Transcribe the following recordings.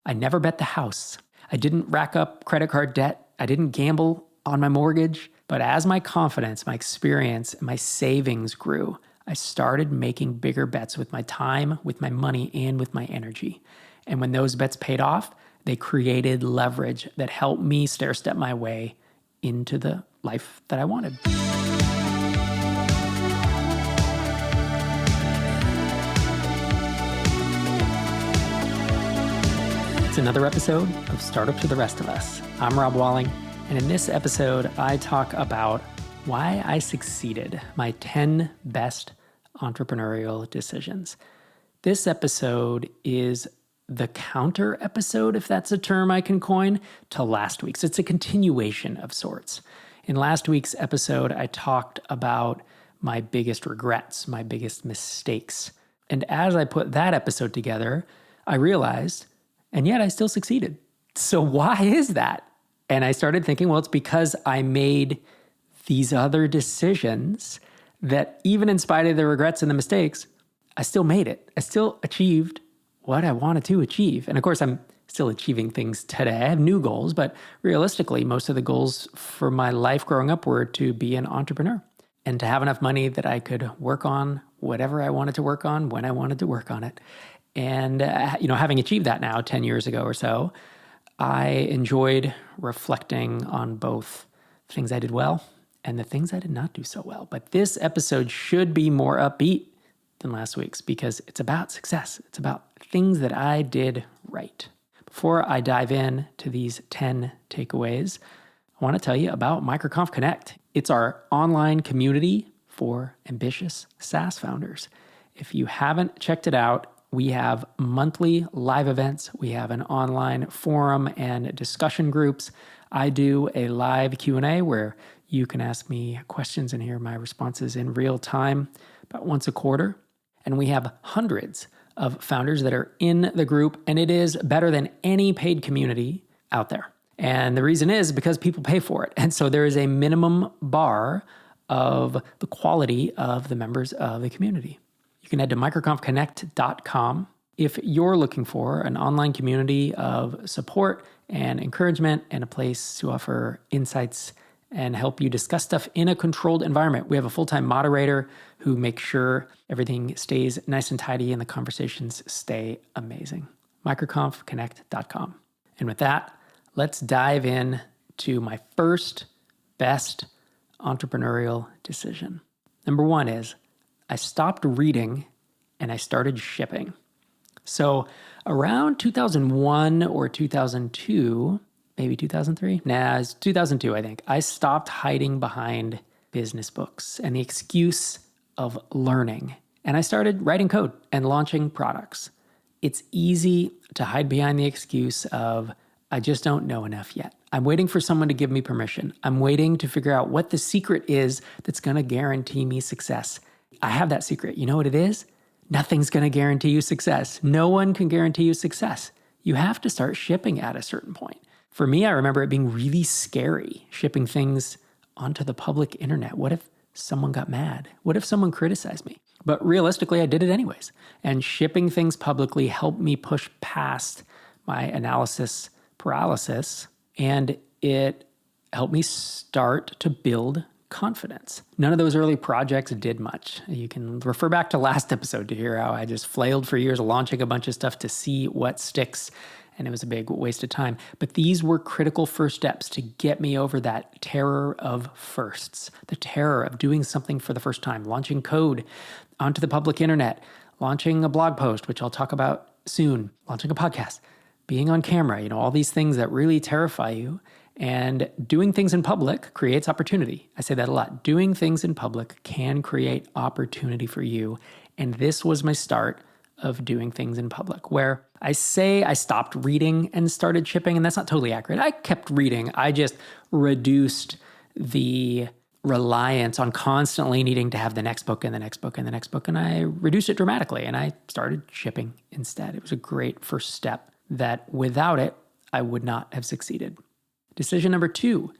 I never bet the house. I didn't rack up credit card debt. I didn't gamble on my mortgage. But as my confidence, my experience, and my savings grew, I started making bigger bets with my time, with my money, and with my energy. And when those bets paid off, they created leverage that helped me stair-step my way into the life that I wanted. It's another episode of Startup to the Rest of Us. I'm Rob Walling, and in this episode, I talk about why I succeeded, my 10 best entrepreneurial decisions. This episode is the counter episode, if that's a term I can coin, to last week's. It's a continuation of sorts. In last week's episode, I talked about my biggest regrets, my biggest mistakes. And as I put that episode together, I realized, and yet I still succeeded. So why is that? And I started thinking, well, it's because I made these other decisions that even in spite of the regrets and the mistakes, I still made it. I still achieved what I wanted to achieve. And of course, I'm still achieving things today. I have new goals, but realistically, most of the goals for my life growing up were to be an entrepreneur and to have enough money that I could work on whatever I wanted to work on when I wanted to work on it. And, having achieved that now 10 years ago or so, I enjoyed reflecting on both things I did well and the things I did not do so well. But this episode should be more upbeat than last week's because it's about success. It's about things that I did right. Before I dive in to these 10 takeaways, I want to tell you about MicroConf Connect. It's our online community for ambitious SaaS founders. If you haven't checked it out, we have monthly live events. We have an online forum and discussion groups. I do a live Q&A where you can ask me questions and hear my responses in real time about once a quarter. And we have hundreds of founders that are in the group, and it is better than any paid community out there. And the reason is because people pay for it. And so there is a minimum bar of the quality of the members of the community. You can head to microconfconnect.com if you're looking for an online community of support and encouragement and a place to offer insights and help you discuss stuff in a controlled environment. We have a full-time moderator who makes sure everything stays nice and tidy and the conversations stay amazing. microconfconnect.com. And with that, let's dive in to my first best entrepreneurial decision. Number one is I stopped reading and I started shipping. So around 2001 or 2002, maybe 2003? It's 2002, I think. I stopped hiding behind business books and the excuse of learning. And I started writing code and launching products. It's easy to hide behind the excuse of, I just don't know enough yet. I'm waiting for someone to give me permission. I'm waiting to figure out what the secret is that's going to guarantee me success. I have that secret. You know what it is? Nothing's going to guarantee you success. No one can guarantee you success. You have to start shipping at a certain point. For me, I remember it being really scary, shipping things onto the public internet. What if someone got mad? What if someone criticized me? But realistically, I did it anyways. And shipping things publicly helped me push past my analysis paralysis, and it helped me start to build confidence. None of those early projects did much. You can refer back to last episode to hear how I just flailed for years launching a bunch of stuff to see what sticks, and it was a big waste of time. But these were critical first steps to get me over that terror of firsts, the terror of doing something for the first time, launching code onto the public internet, launching a blog post, which I'll talk about soon, launching a podcast, being on camera, all these things that really terrify you. And doing things in public creates opportunity. I say that a lot. Doing things in public can create opportunity for you. And this was my start of doing things in public, where I say I stopped reading and started shipping, and that's not totally accurate. I kept reading. I just reduced the reliance on constantly needing to have the next book and the next book and the next book, and I reduced it dramatically, and I started shipping instead. It was a great first step that without it, I would not have succeeded. Decision number 2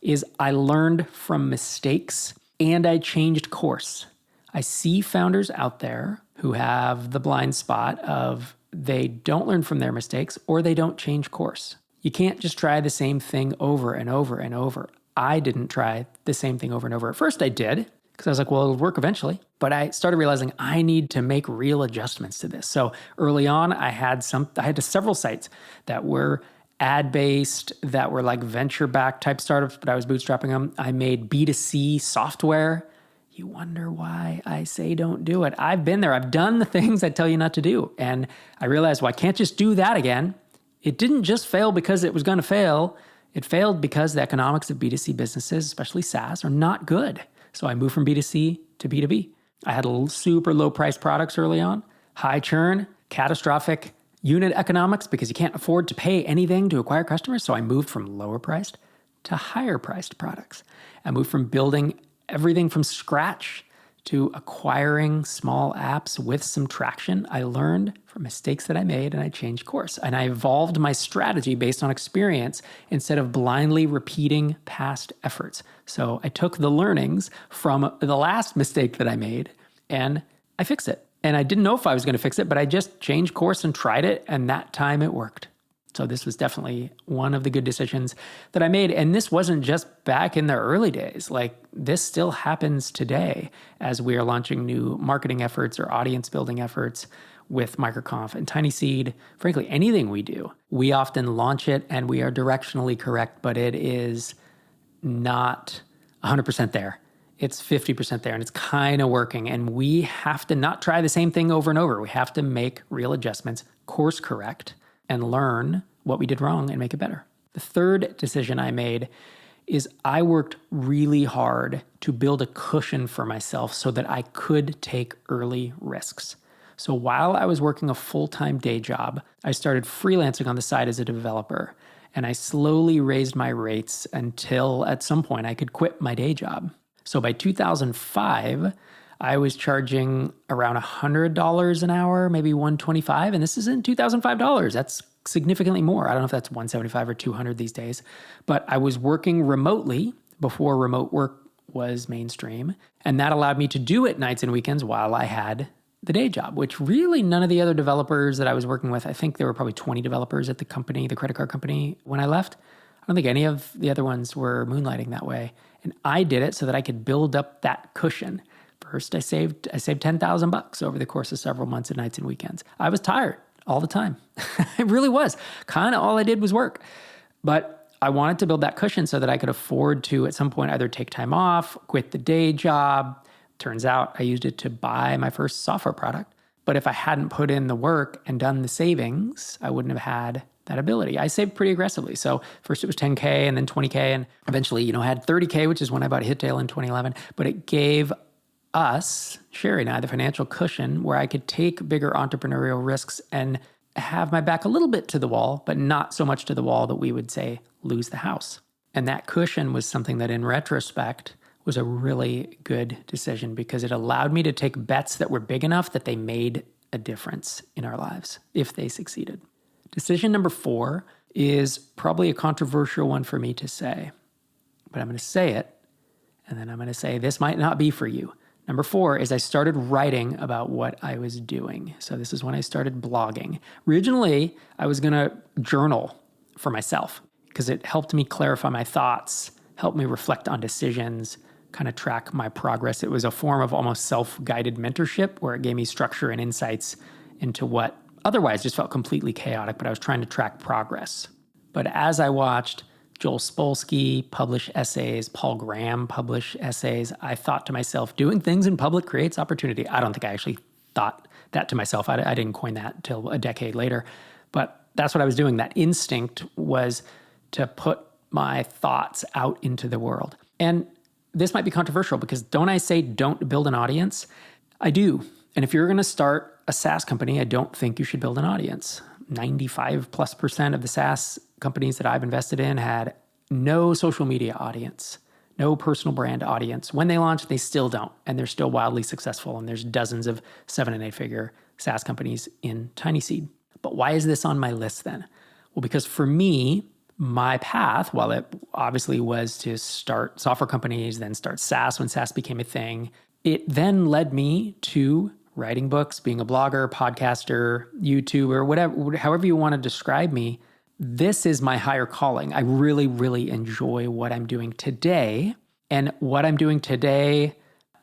is I learned from mistakes and I changed course. I see founders out there who have the blind spot of they don't learn from their mistakes or they don't change course. You can't just try the same thing over and over and over. I didn't try the same thing over and over. At first I did, because I was like, well, it'll work eventually. But I started realizing I need to make real adjustments to this. So early on, I had several sites that were ad-based, that were like venture-backed type startups, but I was bootstrapping them. I made B2C software. You wonder why I say don't do it. I've been there. I've done the things I tell you not to do. And I realized, well, I can't just do that again. It didn't just fail because it was going to fail. It failed because the economics of B2C businesses, especially SaaS, are not good. So I moved from B2C to B2B. I had super low price products early on, high churn, catastrophic unit economics because you can't afford to pay anything to acquire customers. So I moved from lower priced to higher priced products. I moved from building everything from scratch to acquiring small apps with some traction. I learned from mistakes that I made and I changed course. And I evolved my strategy based on experience instead of blindly repeating past efforts. So I took the learnings from the last mistake that I made and I fixed it. And I didn't know if I was going to fix it, but I just changed course and tried it. And that time it worked. So this was definitely one of the good decisions that I made. And this wasn't just back in the early days. Like this still happens today as we are launching new marketing efforts or audience building efforts with MicroConf and TinySeed. Frankly, anything we do, we often launch it and we are directionally correct, but it is not 100% there. It's 50% there and it's kind of working. And we have to not try the same thing over and over. We have to make real adjustments, course correct, and learn what we did wrong and make it better. The third decision I made is I worked really hard to build a cushion for myself so that I could take early risks. So while I was working a full-time day job, I started freelancing on the side as a developer, and I slowly raised my rates until at some point I could quit my day job. So by 2005, I was charging around $100 an hour, maybe $125, and this isn't $2,005. That's significantly more. I don't know if that's $175 or $200 these days, but I was working remotely before remote work was mainstream, and that allowed me to do it nights and weekends while I had the day job, which really none of the other developers that I was working with, I think there were probably 20 developers at the company, the credit card company, when I left. I don't think any of the other ones were moonlighting that way. And I did it so that I could build up that cushion. First, I saved $10,000 over the course of several months of nights and weekends. I was tired all the time. It really was. Kind of all I did was work. But I wanted to build that cushion so that I could afford to, at some point, either take time off, quit the day job. Turns out I used it to buy my first software product. But if I hadn't put in the work and done the savings, I wouldn't have had that ability. I saved pretty aggressively. So first it was 10K and then 20K and eventually, I had 30K, which is when I bought Hittail in 2011. But it gave us, Sherry and I, the financial cushion where I could take bigger entrepreneurial risks and have my back a little bit to the wall, but not so much to the wall that we would say lose the house. And that cushion was something that in retrospect was a really good decision because it allowed me to take bets that were big enough that they made a difference in our lives if they succeeded. Decision number 4 is probably a controversial one for me to say, but I'm going to say it, and then I'm going to say this might not be for you. Number 4 is I started writing about what I was doing. So this is when I started blogging. Originally, I was going to journal for myself because it helped me clarify my thoughts, helped me reflect on decisions, kind of track my progress. It was a form of almost self-guided mentorship where it gave me structure and insights into what otherwise just felt completely chaotic, but I was trying to track progress. But as I watched Joel Spolsky publish essays, Paul Graham publish essays, I thought to myself, doing things in public creates opportunity. I don't think I actually thought that to myself. I didn't coin that until a decade later. But that's what I was doing. That instinct was to put my thoughts out into the world. And this might be controversial because don't I say don't build an audience? I do. And if you're going to start a SaaS company, I don't think you should build an audience. 95+% of the SaaS companies that I've invested in had no social media audience, no personal brand audience. When they launched, they still don't. And they're still wildly successful. And there's dozens of 7- and 8-figure SaaS companies in TinySeed. But why is this on my list then? Well, because for me, my path, while it obviously was to start software companies, then start SaaS when SaaS became a thing, it then led me to writing books, being a blogger, podcaster, YouTuber, whatever, however you want to describe me, this is my higher calling. I really, really enjoy what I'm doing today. And what I'm doing today,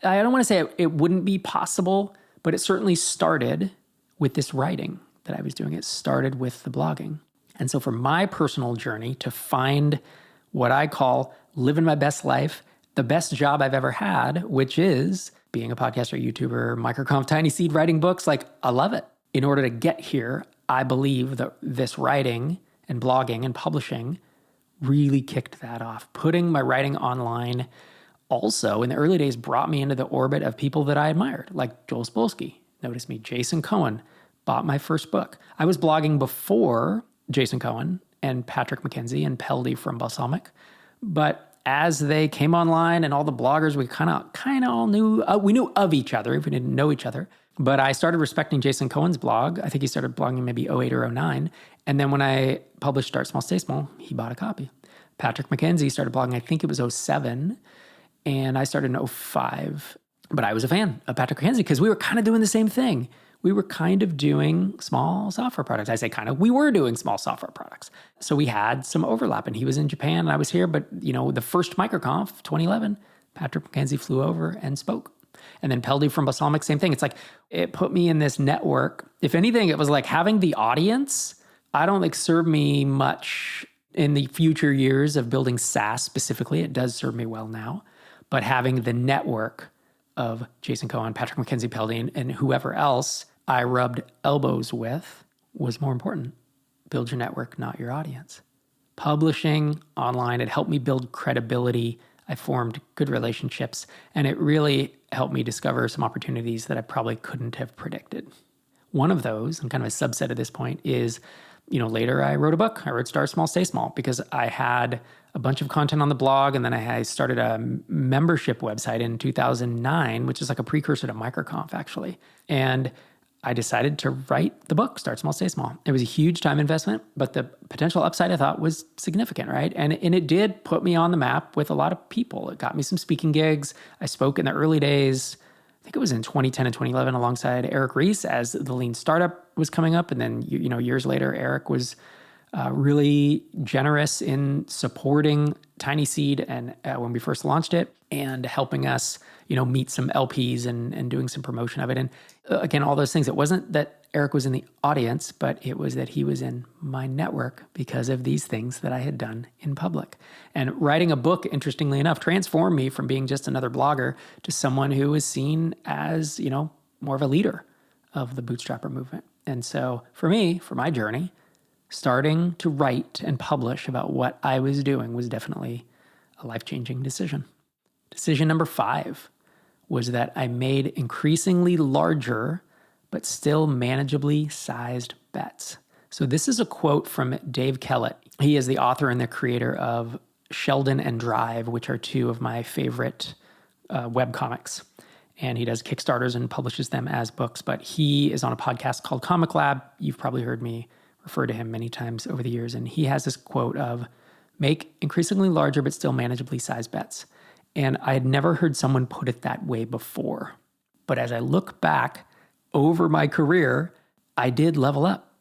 I don't want to say it wouldn't be possible, but it certainly started with this writing that I was doing. It started with the blogging. And so for my personal journey to find what I call living my best life, the best job I've ever had, which is being a podcaster, YouTuber, microconf, tiny seed, writing books, like I love it. In order to get here, I believe that this writing and blogging and publishing really kicked that off. Putting my writing online also in the early days brought me into the orbit of people that I admired, like Joel Spolsky, noticed me, Jason Cohen, bought my first book. I was blogging before Jason Cohen and Patrick McKenzie and Peldy from Balsamic, but as they came online and all the bloggers, we kind of all knew, we knew of each other, if we didn't know each other. But I started respecting Jason Cohen's blog. I think he started blogging maybe 08 or 09. And then when I published Start Small, Stay Small, he bought a copy. Patrick McKenzie started blogging, I think it was 07, and I started in 05. But I was a fan of Patrick McKenzie because we were kind of doing the same thing. We were kind of doing small software products. I say kind of, we were doing small software products. So we had some overlap, and he was in Japan and I was here. But, the first MicroConf, 2011, Patrick McKenzie flew over and spoke. And then Peldy from Balsamic, same thing. It's like, it put me in this network. If anything, it was like having the audience, I don't think served me much in the future years of building SaaS specifically. It does serve me well now. But having the network of Jason Cohen, Patrick McKenzie, Peldy, and whoever else I rubbed elbows with was more important. Build your network, not your audience. Publishing online, it helped me build credibility. I formed good relationships, and it really helped me discover some opportunities that I probably couldn't have predicted. One of those, and kind of a subset at this point, is, later I wrote a book. I wrote Start Small, Stay Small, because I had a bunch of content on the blog, and then I started a membership website in 2009, which is like a precursor to MicroConf, actually. And I decided to write the book, Start Small, Stay Small. It was a huge time investment, but the potential upside I thought was significant, right? And it did put me on the map with a lot of people. It got me some speaking gigs. I spoke in the early days, I think it was in 2010 and 2011, alongside Eric Ries as the Lean Startup was coming up. And then, years later, Eric was really generous in supporting Tiny Seed and when we first launched it, and helping us, meet some LPs and doing some promotion of it. And again, all those things. It wasn't that Eric was in the audience, but it was that he was in my network because of these things that I had done in public. And writing a book, interestingly enough, transformed me from being just another blogger to someone who was seen as, more of a leader of the bootstrapper movement. And so for me, for my journey, starting to write and publish about what I was doing was definitely a life-changing decision. Decision number 5 was that I made increasingly larger, but still manageably sized bets. So this is a quote from Dave Kellett. He is the author and the creator of Sheldon and Drive, which are two of my favorite webcomics. And he does Kickstarters and publishes them as books. But he is on a podcast called Comic Lab. You've probably heard me refer to him many times over the years. And he has this quote of, make increasingly larger, but still manageably sized bets. And I had never heard someone put it that way before. But as I look back over my career, I did level up.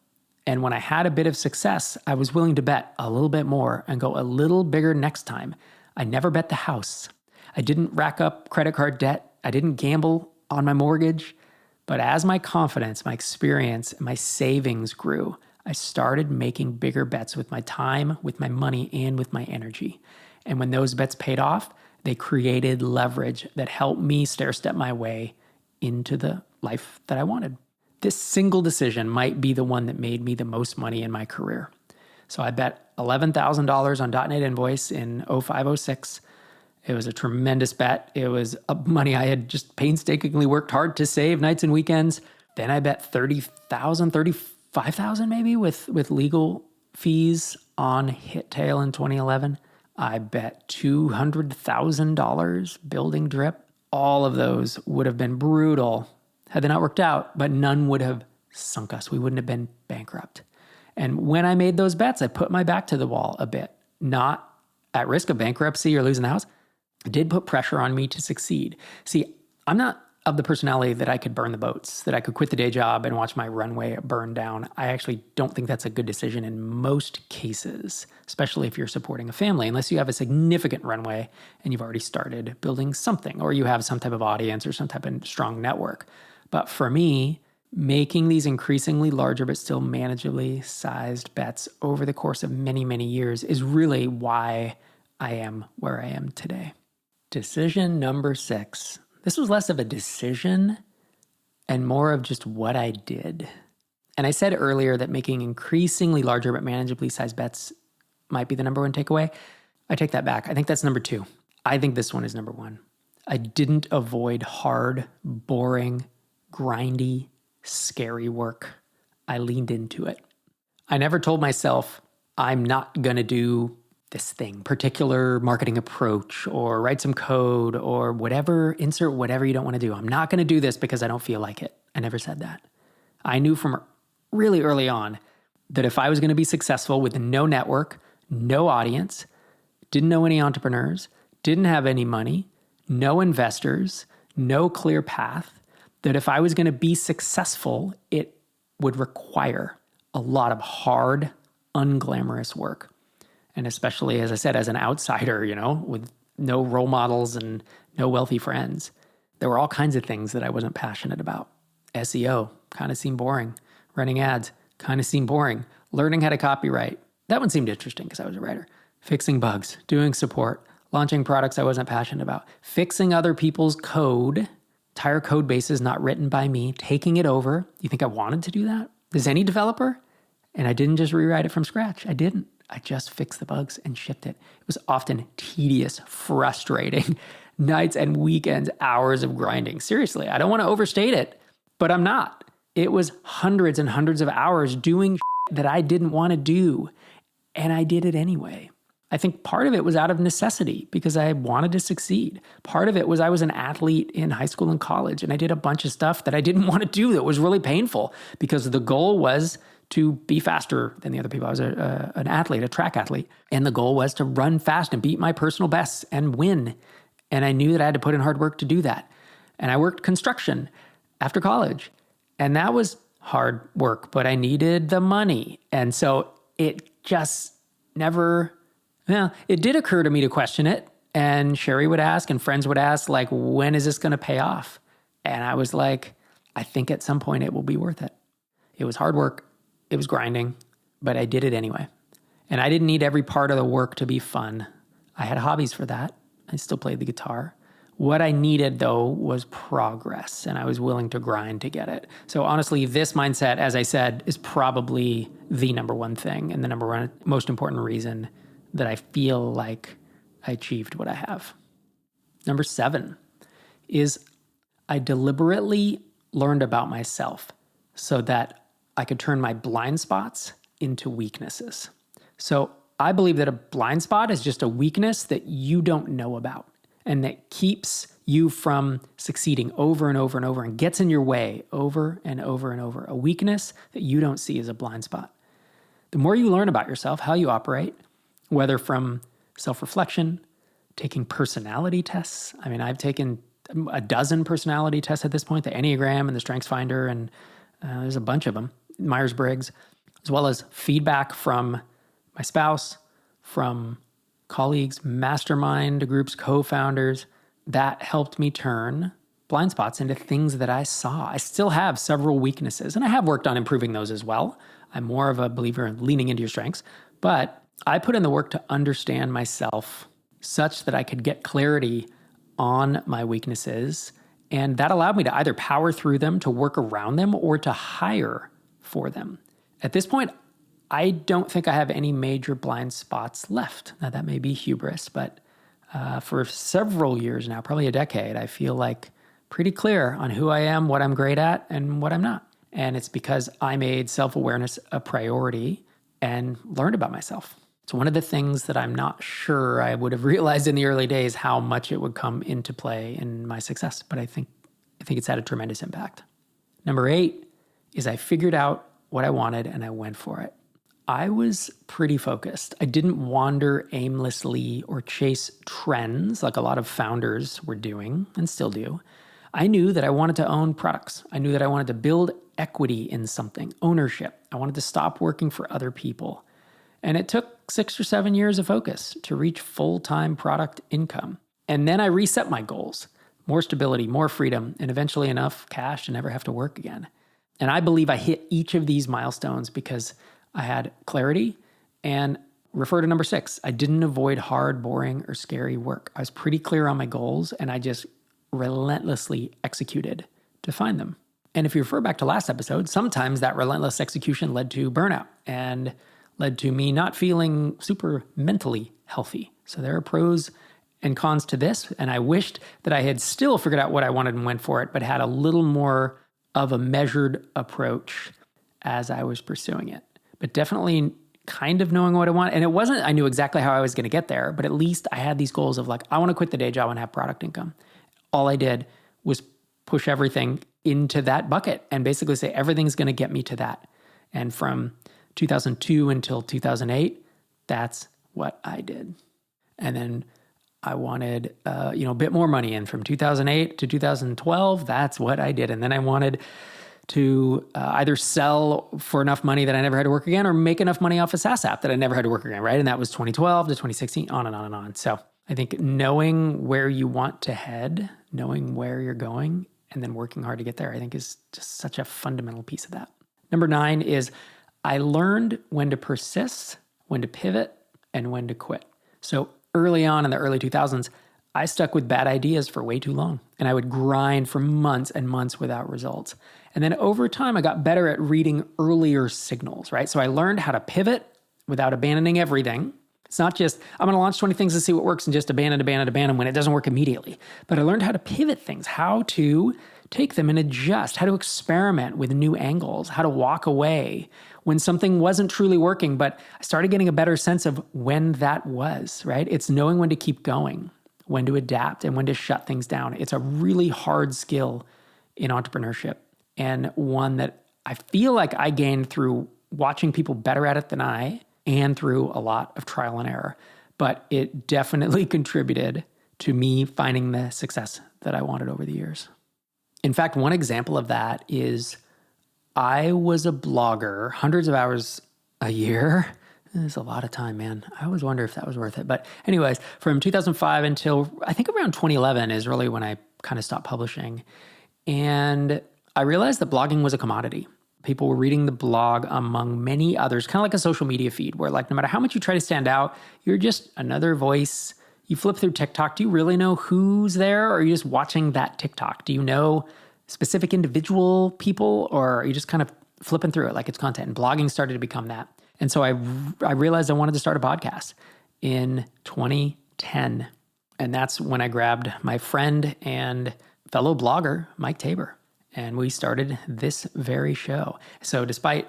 And when I had a bit of success, I was willing to bet a little bit more and go a little bigger next time. I never bet the house. I didn't rack up credit card debt. I didn't gamble on my mortgage. But as my confidence, my experience, and my savings grew, I started making bigger bets with my time, with my money, and with my energy. And when those bets paid off, they created leverage that helped me stair-step my way into the life that I wanted. This single decision might be the one that made me the most money in my career. So I bet $11,000 on .NET Invoice in 05-06. It was a tremendous bet. It was money I had just painstakingly worked hard to save nights and weekends. Then I bet $35,000 maybe with legal fees on Hittail in 2011. I bet $200,000 building Drip. All of those would have been brutal had they not worked out, but none would have sunk us. We wouldn't have been bankrupt. And when I made those bets, I put my back to the wall a bit, not at risk of bankruptcy or losing the house. It did put pressure on me to succeed. See, I'm not of the personality that I could burn the boats, that I could quit the day job and watch my runway burn down. I actually don't think that's a good decision in most cases, especially if you're supporting a family, unless you have a significant runway and you've already started building something, or you have some type of audience or some type of strong network. But for me, making these increasingly larger but still manageably sized bets over the course of many, many years is really why I am where I am today. Decision number 6. This was less of a decision and more of just what I did. And I said earlier that making increasingly larger but manageably sized bets might be the number one takeaway. I take that back. I think that's number 2. I think this one is number 1. I didn't avoid hard, boring, grindy, scary work. I leaned into it. I never told myself I'm not going to do this thing, particular marketing approach, or write some code, or whatever, insert whatever you don't want to do. I'm not going to do this because I don't feel like it. I never said that. I knew from really early on that if I was going to be successful with no network, no audience, didn't know any entrepreneurs, didn't have any money, no investors, no clear path, that if I was going to be successful, it would require a lot of hard, unglamorous work. And especially, as I said, as an outsider, with no role models and no wealthy friends, there were all kinds of things that I wasn't passionate about. SEO kind of seemed boring. Running ads kind of seemed boring. Learning how to copyright, that one seemed interesting because I was a writer. Fixing bugs, doing support, launching products I wasn't passionate about, fixing other people's code, entire code bases not written by me, taking it over. You think I wanted to do that? Does any developer? And I didn't just rewrite it from scratch. I didn't. I just fixed the bugs and shipped it. It was often tedious, frustrating, nights and weekends, hours of grinding. Seriously, I don't want to overstate it, but I'm not. It was hundreds and hundreds of hours doing that I didn't want to do, and I did it anyway. I think part of it was out of necessity because I wanted to succeed. Part of it was I was an athlete in high school and college, and I did a bunch of stuff that I didn't want to do that was really painful because the goal was to be faster than the other people. I was an athlete, a track athlete. And the goal was to run fast and beat my personal bests and win. And I knew that I had to put in hard work to do that. And I worked construction after college. And that was hard work, but I needed the money. And so it just never, it did occur to me to question it. And Sherry would ask and friends would ask, like, when is this going to pay off? And I was like, I think at some point it will be worth it. It was hard work. It was grinding, but I did it anyway. And I didn't need every part of the work to be fun. I had hobbies for that. I still played the guitar. What I needed, though, was progress, and I was willing to grind to get it. So honestly, this mindset, as I said, is probably the number one thing and the number one most important reason that I feel like I achieved what I have. Number 7 is I deliberately learned about myself so that I could turn my blind spots into weaknesses. So I believe that a blind spot is just a weakness that you don't know about and that keeps you from succeeding over and over and over and gets in your way over and over and over. A weakness that you don't see as a blind spot. The more you learn about yourself, how you operate, whether from self-reflection, taking personality tests. I mean, I've taken a dozen personality tests at this point, the Enneagram and the StrengthsFinder, and there's a bunch of them. Myers-Briggs, as well as feedback from my spouse, from colleagues, mastermind groups, co-founders. That helped me turn blind spots into things that I saw. I still have several weaknesses, and I have worked on improving those as well. I'm more of a believer in leaning into your strengths, but I put in the work to understand myself such that I could get clarity on my weaknesses, and that allowed me to either power through them, to work around them, or to hire for them. At this point, I don't think I have any major blind spots left. Now, that may be hubris, but for several years now, probably a decade, I feel like pretty clear on who I am, what I'm great at, and what I'm not. And it's because I made self-awareness a priority and learned about myself. It's one of the things that I'm not sure I would have realized in the early days how much it would come into play in my success, but I think it's had a tremendous impact. Number 8 is I figured out what I wanted and I went for it. I was pretty focused. I didn't wander aimlessly or chase trends like a lot of founders were doing and still do. I knew that I wanted to own products. I knew that I wanted to build equity in something, ownership. I wanted to stop working for other people. And it took 6 or 7 years of focus to reach full-time product income. And then I reset my goals, more stability, more freedom, and eventually enough cash to never have to work again. And I believe I hit each of these milestones because I had clarity and refer to number 6. I didn't avoid hard, boring, or scary work. I was pretty clear on my goals and I just relentlessly executed to find them. And if you refer back to last episode, sometimes that relentless execution led to burnout and led to me not feeling super mentally healthy. So there are pros and cons to this. And I wished that I had still figured out what I wanted and went for it, but had a little more of a measured approach as I was pursuing it. But definitely kind of knowing what I want. And it wasn't, I knew exactly how I was going to get there, but at least I had these goals of like, I want to quit the day job and have product income. All I did was push everything into that bucket and basically say everything's going to get me to that. And from 2002 until 2008, that's what I did. And then I wanted, a bit more money. And from 2008 to 2012, that's what I did. And then I wanted to either sell for enough money that I never had to work again or make enough money off a SaaS app that I never had to work again, right? And that was 2012 to 2016, on and on and on. So I think knowing where you want to head, knowing where you're going, and then working hard to get there, I think is just such a fundamental piece of that. Number 9 is I learned when to persist, when to pivot, and when to quit. So early on in the early 2000s, I stuck with bad ideas for way too long, and I would grind for months and months without results. And then over time, I got better at reading earlier signals, right? So I learned how to pivot without abandoning everything. It's not just, I'm going to launch 20 things to see what works and just abandon when it doesn't work immediately. But I learned how to pivot things, how to take them and adjust, how to experiment with new angles, how to walk away when something wasn't truly working. But I started getting a better sense of when that was, right? It's knowing when to keep going, when to adapt, and when to shut things down. It's a really hard skill in entrepreneurship, and one that I feel like I gained through watching people better at it than I, and through a lot of trial and error. But it definitely contributed to me finding the success that I wanted over the years. In fact, one example of that is I was a blogger, hundreds of hours a year. It's a lot of time, man. I always wonder if that was worth it. But anyways, from 2005 until I think around 2011 is really when I kind of stopped publishing. And I realized that blogging was a commodity. People were reading the blog among many others, kind of like a social media feed where like no matter how much you try to stand out, you're just another voice. You flip through TikTok. Do you really know who's there, or are you just watching that TikTok? Do you know specific individual people, or are you just kind of flipping through it like it's content? And blogging started to become that. And so I realized I wanted to start a podcast in 2010. And that's when I grabbed my friend and fellow blogger, Mike Tabor, and we started this very show. So despite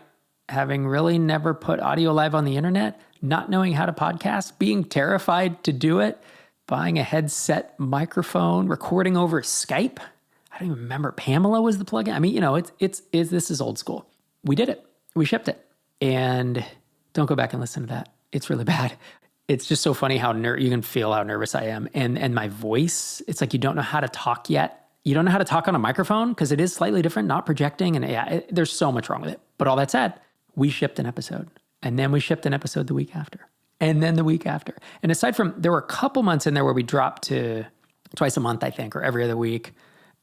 having really never put audio live on the internet, not knowing how to podcast, being terrified to do it, buying a headset microphone, recording over Skype. I don't even remember. Pamela was the plugin. I mean, this is old school. We did it. We shipped it. And don't go back and listen to that. It's really bad. It's just so funny how you can feel how nervous I am. And my voice, it's like you don't know how to talk yet. You don't know how to talk on a microphone because it is slightly different, not projecting. And there's so much wrong with it. But all that said, we shipped an episode. And then we shipped an episode the week after. And then the week after. And aside from, there were a couple months in there where we dropped to twice a month, I think, or every other week.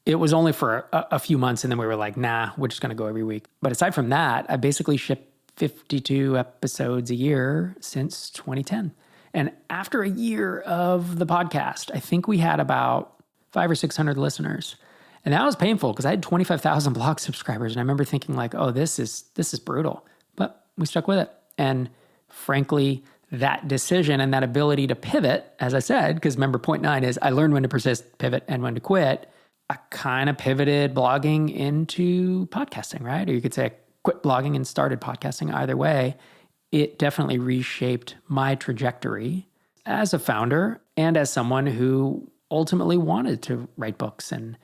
It was only for a few months. And then we were like, nah, we're just going to go every week. But aside from that, I basically shipped 52 episodes a year since 2010. And after a year of the podcast, I think we had about 500 or 600 listeners. And that was painful because I had 25,000 blog subscribers. And I remember thinking like, oh, this is brutal. But we stuck with it. And frankly, that decision and that ability to pivot, as I said, because remember point 9 is I learned when to persist, pivot, and when to quit. I kind of pivoted blogging into podcasting, right? Or you could say I quit blogging and started podcasting. Either way, it definitely reshaped my trajectory as a founder and as someone who ultimately wanted to write books and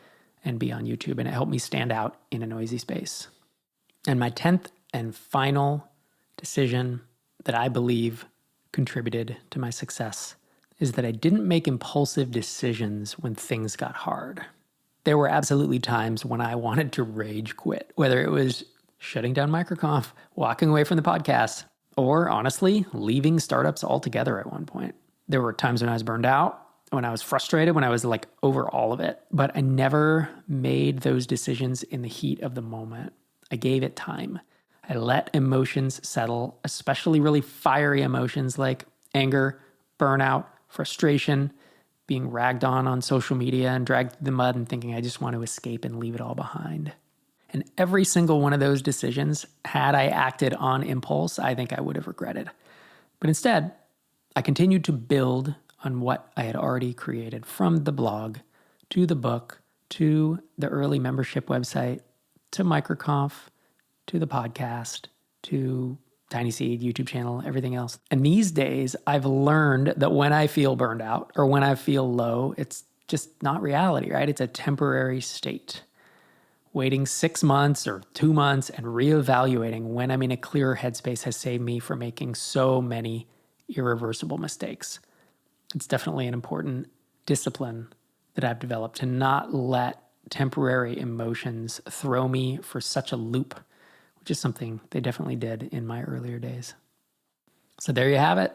be on YouTube. And it helped me stand out in a noisy space. And my 10th and final decision that I believe contributed to my success is that I didn't make impulsive decisions when things got hard. There were absolutely times when I wanted to rage quit, whether it was shutting down MicroConf, walking away from the podcast, or honestly, leaving startups altogether at one point. There were times when I was burned out, when I was frustrated, when I was like over all of it, but I never made those decisions in the heat of the moment. I gave it time. I let emotions settle, especially really fiery emotions like anger, burnout, frustration, being ragged on social media and dragged through the mud and thinking I just want to escape and leave it all behind. And every single one of those decisions, had I acted on impulse, I think I would have regretted. But instead, I continued to build on what I had already created, from the blog to the book to the early membership website to MicroConf to the podcast to Tiny Seed, YouTube channel, everything else. And these days, I've learned that when I feel burned out or when I feel low, it's just not reality, right? It's a temporary state. Waiting 6 months or 2 months and reevaluating when I'm in a clearer headspace has saved me from making so many irreversible mistakes. It's definitely an important discipline that I've developed to not let temporary emotions throw me for such a loop, which is something they definitely did in my earlier days. So there you have it.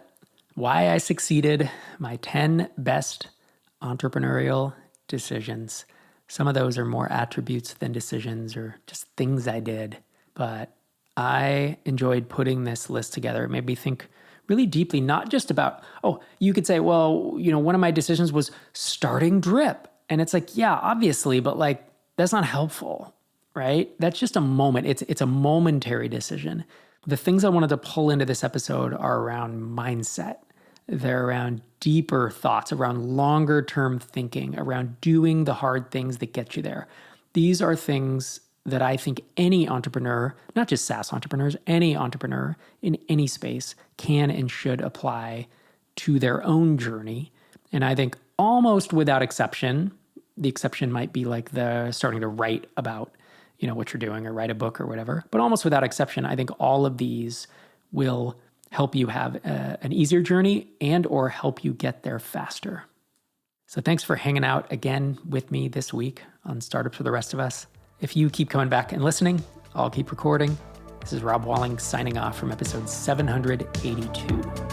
Why I succeeded, my 10 best entrepreneurial decisions. Some of those are more attributes than decisions or just things I did, but I enjoyed putting this list together. It made me think really deeply, not just about, you could say, well, one of my decisions was starting Drip. And it's like, yeah, obviously, but like, that's not helpful, right? That's just a moment. It's a momentary decision. The things I wanted to pull into this episode are around mindset. They're around deeper thoughts, around longer term thinking, around doing the hard things that get you there. These are things that I think any entrepreneur, not just SaaS entrepreneurs, any entrepreneur in any space can and should apply to their own journey. And I think almost without exception, the exception might be like the starting to write about, what you're doing or write a book or whatever. But almost without exception, I think all of these will help you have an easier journey and or help you get there faster. So thanks for hanging out again with me this week on Startups for the Rest of Us. If you keep coming back and listening, I'll keep recording. This is Rob Walling signing off from episode 782.